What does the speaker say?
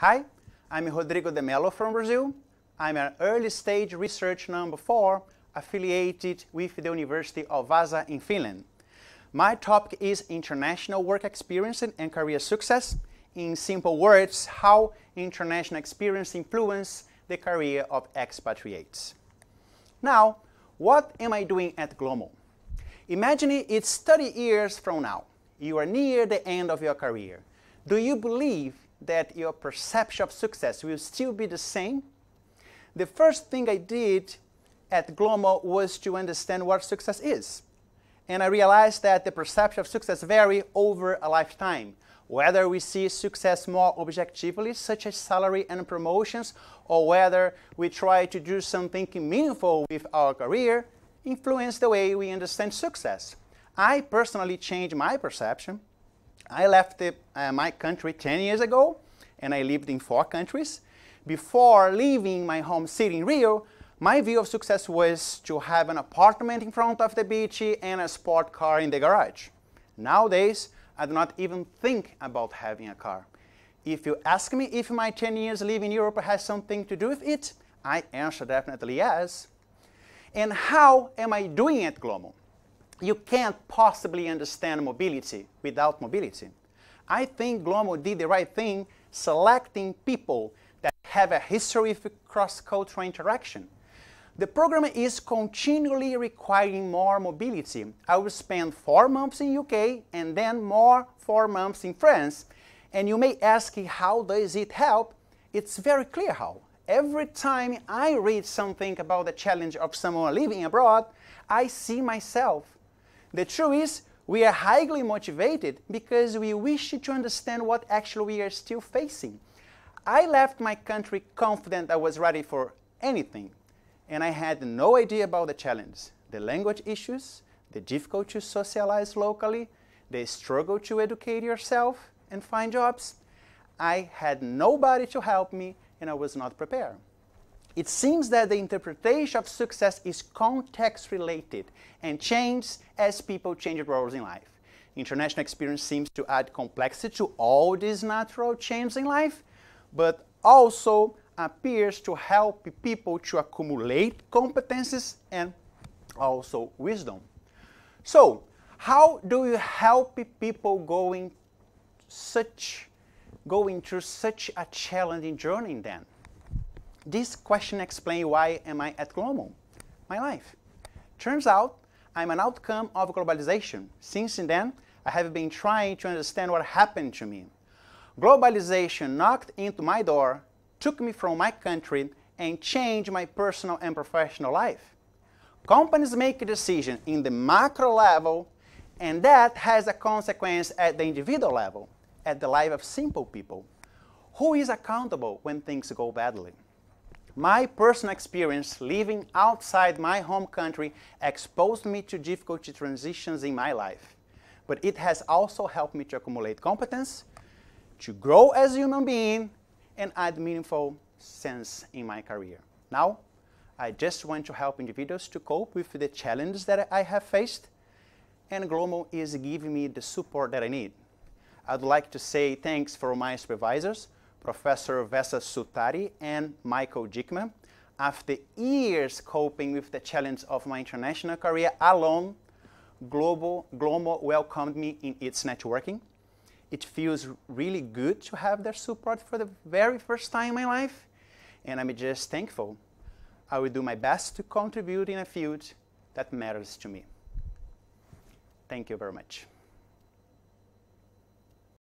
Hi, I'm Rodrigo Mello from Brazil. I'm an early stage research number 4 affiliated with the University of Vaasa in Finland. My topic is international work experience and career success. In simple words, how international experience influence the career of expatriates. Now, what am I doing at GLOMO? Imagine it's 30 years from now. You are near the end of your career. Do you believe that your perception of success will still be the same? The first thing I did at GLOMO was to understand what success is. And I realized that the perception of success varies over a lifetime. Whether we see success more objectively, such as salary and promotions, or whether we try to do something meaningful with our career, influence the way we understand success. I personally changed my perception. I left my country 10 years ago, and I lived in 4 countries. Before leaving my home city in Rio, my view of success was to have an apartment in front of the beach and a sport car in the garage. Nowadays, I do not even think about having a car. If you ask me if my 10 years living in Europe has something to do with it, I answer definitely yes. And how am I doing at GLOMO? You can't possibly understand mobility without mobility. I think GLOMO did the right thing selecting people that have a history of cross-cultural interaction. The program is continually requiring more mobility. I will spend 4 months in UK and then more 4 months in France. And you may ask, how does it help? It's very clear how. Every time I read something about the challenge of someone living abroad, I see myself. The truth is, we are highly motivated because we wish to understand what actually we are still facing. I left my country confident I was ready for anything, and I had no idea about the challenge, the language issues, the difficulty to socialize locally, the struggle to educate yourself and find jobs. I had nobody to help me, and I was not prepared. It seems that the interpretation of success is context-related and changes as people change roles in life. International experience seems to add complexity to all these natural changes in life, but also appears to help people to accumulate competencies and also wisdom. So, how do you help people going through such a challenging journey then? This question explains why am I at GLOMO, my life. Turns out I'm an outcome of globalization. Since then, I have been trying to understand what happened to me. Globalization knocked into my door, took me from my country, and changed my personal and professional life. Companies make a decision in the macro level, and that has a consequence at the individual level, at the life of simple people. Who is accountable when things go badly? My personal experience living outside my home country exposed me to difficult transitions in my life. But it has also helped me to accumulate competence, to grow as a human being, and add meaningful sense in my career. Now, I just want to help individuals to cope with the challenges that I have faced, and GLOMO is giving me the support that I need. I'd like to say thanks for my supervisors, Professor Vesa Sutari and Michael Dickman. After years coping with the challenge of my international career alone, GLOMO welcomed me in its networking. It feels really good to have their support for the very first time in my life, and I'm just thankful. I will do my best to contribute in a field that matters to me. Thank you very much.